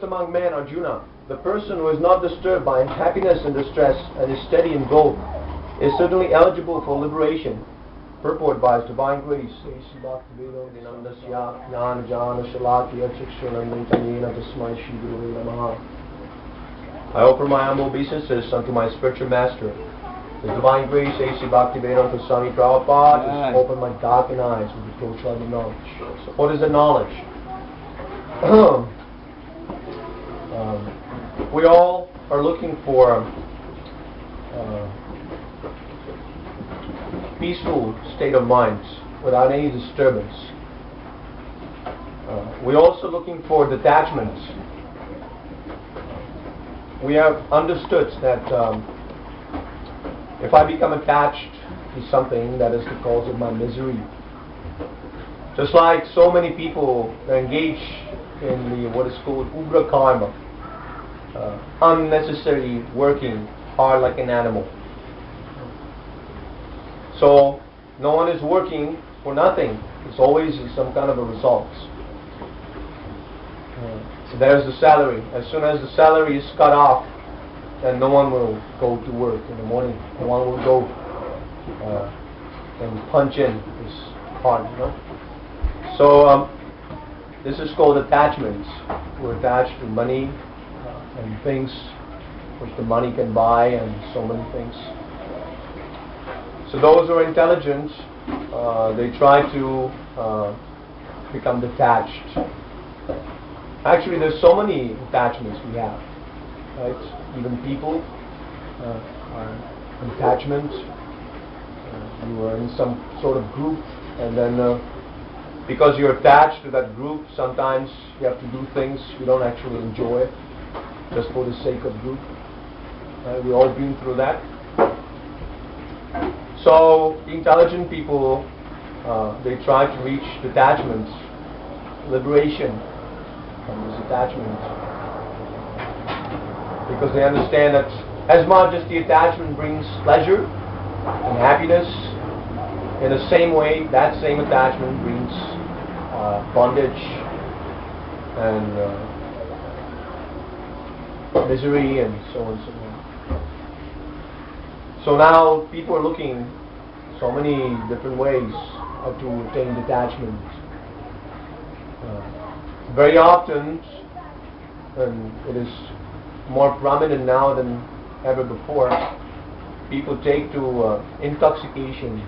Among men, Arjuna, the person who is not disturbed by happiness and distress and is steady in goal is certainly eligible for liberation. Purport by His Divine Grace. I offer my humble obeisances unto my spiritual master. His Divine Grace, A.C. Bhaktivedanta Swami Prabhupada, just open my darkened eyes with the torchlight of knowledge. So what is the knowledge? We all are looking for peaceful state of mind without any disturbance. We're also looking for detachment we have understood that if I become attached to something, that is the cause of my misery. Just like so many people engage in the what is called ubra karma, unnecessary working hard like an animal. So no one is working for nothing. There's always some kind of a result. So there's the salary. As soon as the salary is cut off, then no one will go to work in the morning. No one will go and punch in his heart, you know. So this is called attachments. We're attached to money and things which the money can buy, and so many things. So those who are intelligent, they try to become detached. Actually, there's so many attachments we have, right? Even people are attachment. You are in some sort of group, and then because you're attached to that group, sometimes you have to do things you don't actually enjoy, just for the sake of group. We've all been through that. So intelligent people, they try to reach detachment, liberation from this attachment, because they understand that as much as the attachment brings pleasure and happiness, in the same way that same attachment brings bondage and misery and so on and so on. So now people are looking so many different ways to attain detachment. Very often, and it is more prominent now than ever before, people take to intoxication,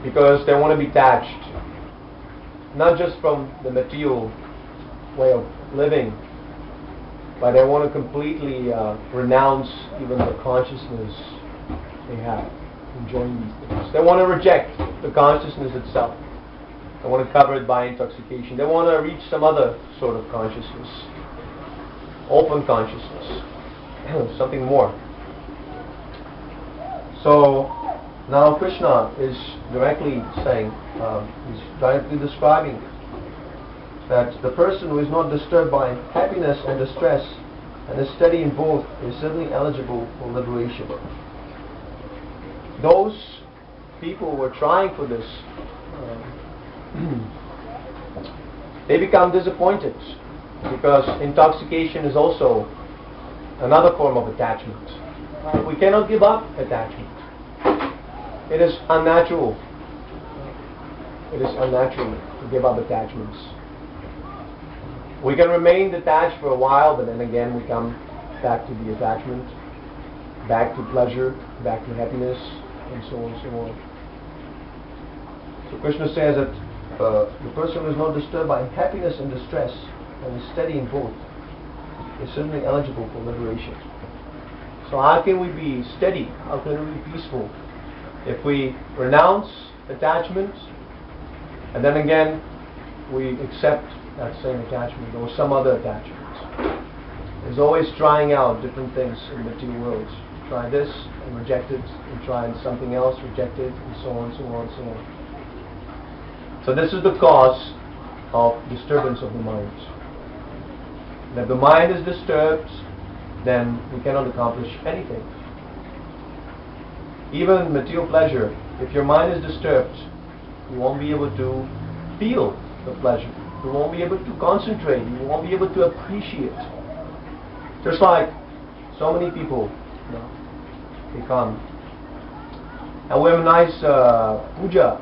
because they want to be detached, not just from the material way of living, but they want to completely renounce even the consciousness they have, enjoying these things. They want to reject the consciousness itself. They want to cover it by intoxication. They want to reach some other sort of consciousness, open consciousness, something more. So now Krishna is directly saying, he's directly describing that the person who is not disturbed by happiness and distress and is steady in both is certainly eligible for liberation. Those people who are trying for this, they become disappointed, because intoxication is also another form of attachment. We cannot give up attachment. It is unnatural. It is unnatural to give up attachments. We can remain detached for a while, but then again we come back to the attachment, back to pleasure, back to happiness, and so on and so on. So Krishna says that the person who is not disturbed by happiness and distress and is steady in both is certainly eligible for liberation. So how can we be steady? How can we be peaceful? If we renounce attachment, and then again we accept that same attachment or some other attachment. There's always trying out different things in the material world. Try this and reject it, and try something else, reject it, and so on, so on, so on. So this is the cause of disturbance of the mind. And if the mind is disturbed, then we cannot accomplish anything. Even material pleasure, if your mind is disturbed, you won't be able to feel the pleasure. You won't be able to concentrate. You won't be able to appreciate. Just like so many people, they come and we have a nice puja.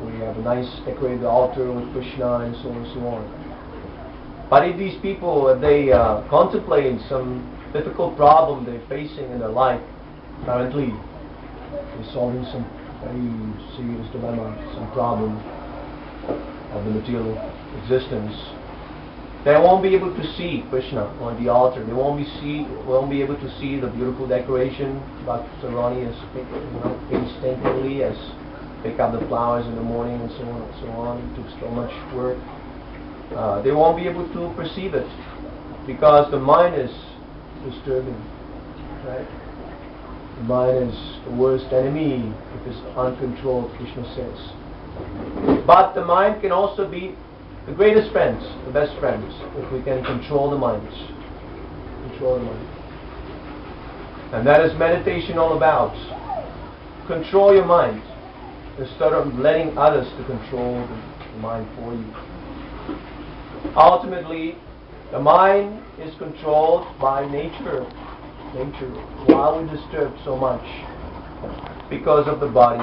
We have a nice decorated altar with Krishna and so on and so on. But if these people, if they contemplate some difficult problem they're facing in their life, currently they're solving some very serious dilemma, some problem of the material existence, they won't be able to see Krishna on the altar. They won't be able to see the beautiful decoration. Bhakti Sarani is painstakingly as pick up the flowers in the morning and so on and so on. It took so much work. they won't be able to perceive it, because the mind is disturbing, right? The mind is the worst enemy if it's uncontrolled, Krishna says. But the mind can also be the greatest friends, the best friends, if we can control the minds. Control the mind. And that is meditation all about. Control your mind instead of letting others to control the mind for you. Ultimately, the mind is controlled by nature. Why are we disturbed so much? Because of the body.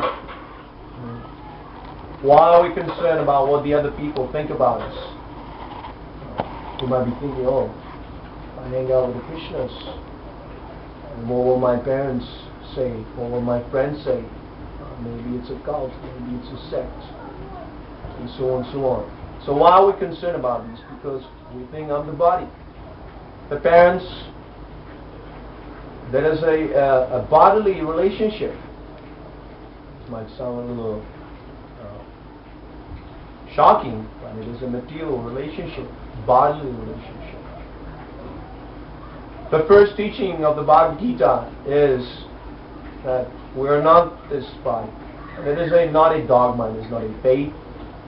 Why are we concerned about what the other people think about us? You might be thinking, oh, I hang out with the Krishnas, and what will my parents say? What will my friends say? Maybe it's a cult, maybe it's a sect, and so on and so on. So why are we concerned about this? Because we think of the body. The parents, there is a bodily relationship. This might sound a little shocking, but it is a material relationship, bodily relationship. The first teaching of the Bhagavad Gita is that we are not this body. And it is not a dogma, it is not a faith,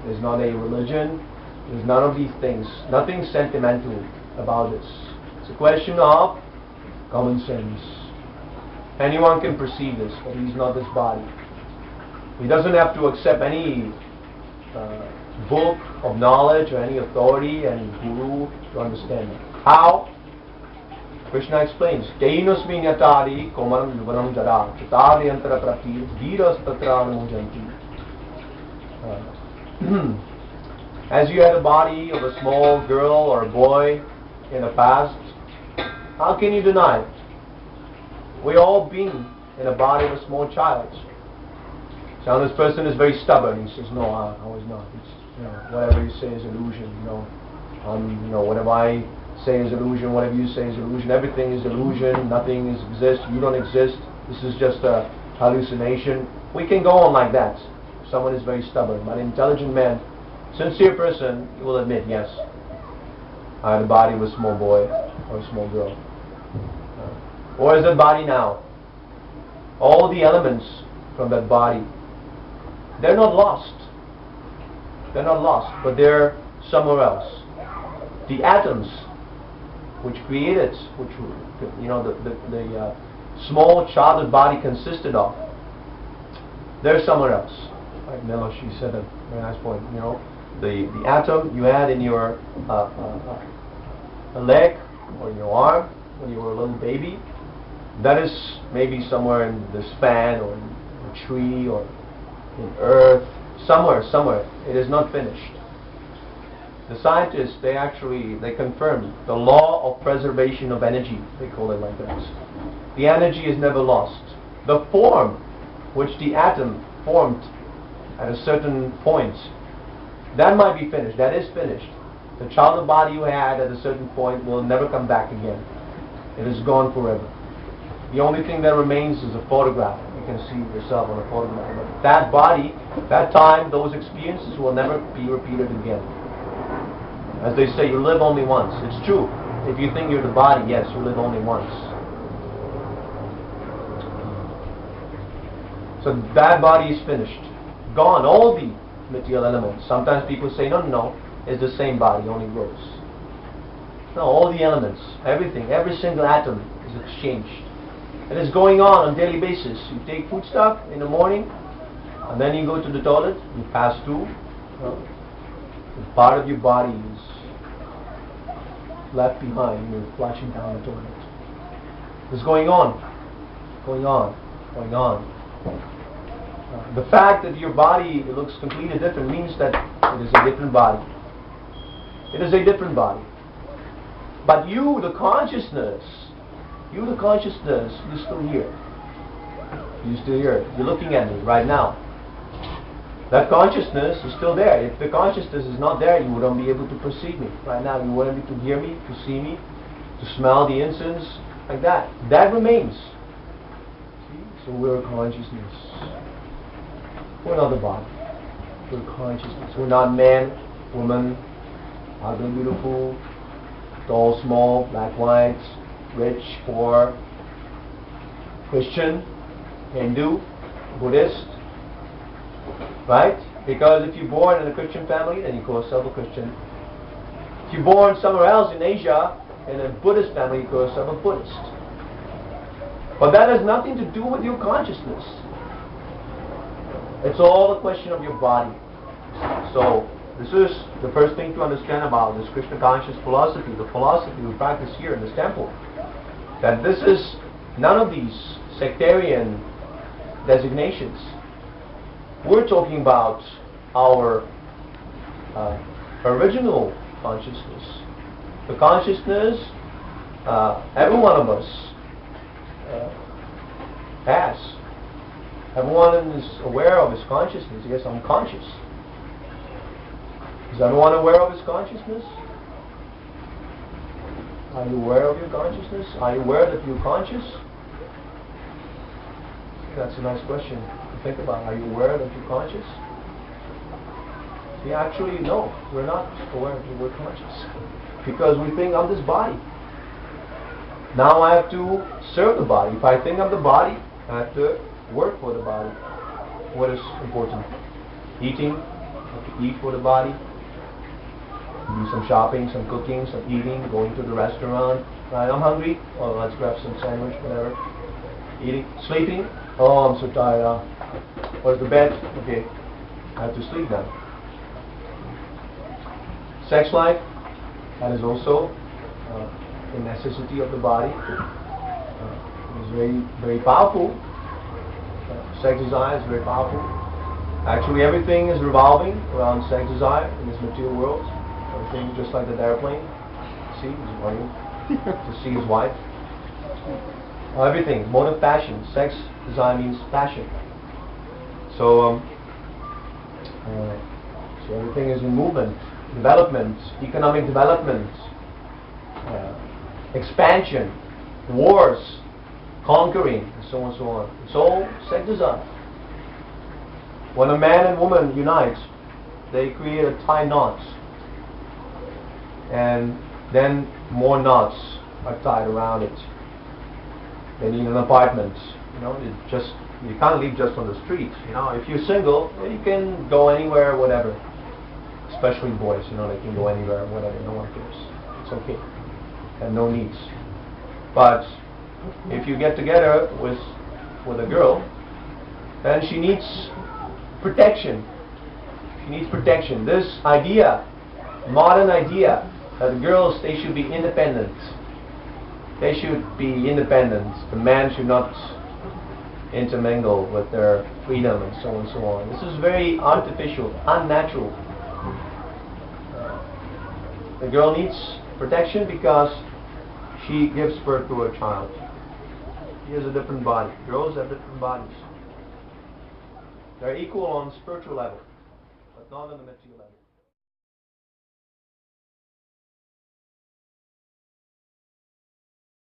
it is not a religion, it is none of these things. Nothing sentimental about this. It's a question of common sense. Anyone can perceive this, but he's not this body. He doesn't have to accept any book of knowledge or any authority, any guru to understand it. How? Krishna explains, Teinosmin yatari komaram yuvanam jara chatari antara prati viras tatra anujanti. As you had a body of a small girl or a boy in the past, how can you deny it? We all been in a body of a small child. Now this person is very stubborn. He says, no, I was not. It's, whatever you say is illusion. Whatever I say is illusion. Whatever you say is illusion. Everything is illusion. Nothing exists. You don't exist. This is just a hallucination. We can go on like that. Someone is very stubborn. But an intelligent man, sincere person, he will admit, yes, I had a body of a small boy or a small girl. Where is that body now? All the elements from that body, they're not lost. They're not lost, but they're somewhere else. The atoms which created, which the small childhood body consisted of, they're somewhere else. Like Meloshi said a very nice point. The atom you had in your leg or your arm when you were a little baby, that is maybe somewhere in the span or in a tree or in earth, somewhere. It is not finished. The scientists, they confirm the law of preservation of energy, they call it like that. The energy is never lost. The form which the atom formed at a certain point, that might be finished, that is finished. The childhood body you had at a certain point will never come back again. It is gone forever. The only thing that remains is a photograph. You can see yourself on a photograph. But that body, that time, those experiences will never be repeated again. As they say, you live only once. It's true. If you think you're the body, yes, you live only once. So that body is finished. Gone. All the material elements. Sometimes people say, no, it's the same body, only grows. No, all the elements, everything, every single atom is exchanged. It is going on a daily basis. You take food stuff in the morning, and then you go to the toilet, you pass through. The part of your body is left behind, you're flushing down the toilet. It's going on. The fact that your body looks completely different means that it is a different body. It is a different body. But you, the consciousness, you're still here. You're still here. You're looking at me right now. That consciousness is still there. If the consciousness is not there, you wouldn't be able to perceive me. Right now, you wouldn't be able to hear me, to see me, to smell the incense, like that. That remains. See? So we're consciousness. We're not the body. We're consciousness. We're not man, woman, ugly, beautiful, tall, small, black, white, rich, poor, Christian, Hindu, Buddhist, right? Because if you're born in a Christian family, then you call yourself a Christian. If you're born somewhere else in Asia, in a Buddhist family, you call yourself a Buddhist. But that has nothing to do with your consciousness. It's all a question of your body. So, this is the first thing to understand about this Krishna conscious philosophy, the philosophy we practice here in this temple. That this is none of these sectarian designations. We're talking about our original consciousness. The consciousness every one of us has. Everyone is aware of his consciousness. Yes, I'm conscious. Is everyone aware of his consciousness? Are you aware of your consciousness? Are you aware that you're conscious? That's a nice question to think about. Are you aware that you're conscious? See, actually, no. We're not aware that we're conscious. Because we think I'm this body. Now I have to serve the body. If I think I'm the body, I have to work for the body. What is important? Eating. I have to eat for the body. Do some shopping, some cooking, some eating, going to the restaurant. Right, I'm hungry. Oh, let's grab some sandwich, whatever. Eating, sleeping. Oh, I'm so tired. Where's the bed? Okay, I have to sleep now. Sex life, that is also a necessity of the body. It's very, very powerful. Sex desire is very powerful. Actually, everything is revolving around sex desire in this material world. Everything just like the airplane. See, he's running to see his wife. Everything, mode of passion. Sex desire means passion. So, so everything is in movement, development, economic development, expansion, wars, conquering, and so on and so on. It's all sex desire. When a man and woman unite, they create a tie knot. And then more knots are tied around it. They need an apartment. You know, you can't live just on the street. You know, if you're single, you can go anywhere, whatever. Especially boys, you know, they can go anywhere, whatever. No one cares. It's okay. And no needs. But if you get together with a girl, then she needs protection. She needs protection. This idea, modern idea, that the girls, they should be independent. They should be independent. The man should not intermingle with their freedom and so on and so on. This is very artificial, unnatural. The girl needs protection because she gives birth to a child. She has a different body. Girls have different bodies. They're equal on spiritual level, but not on the material level.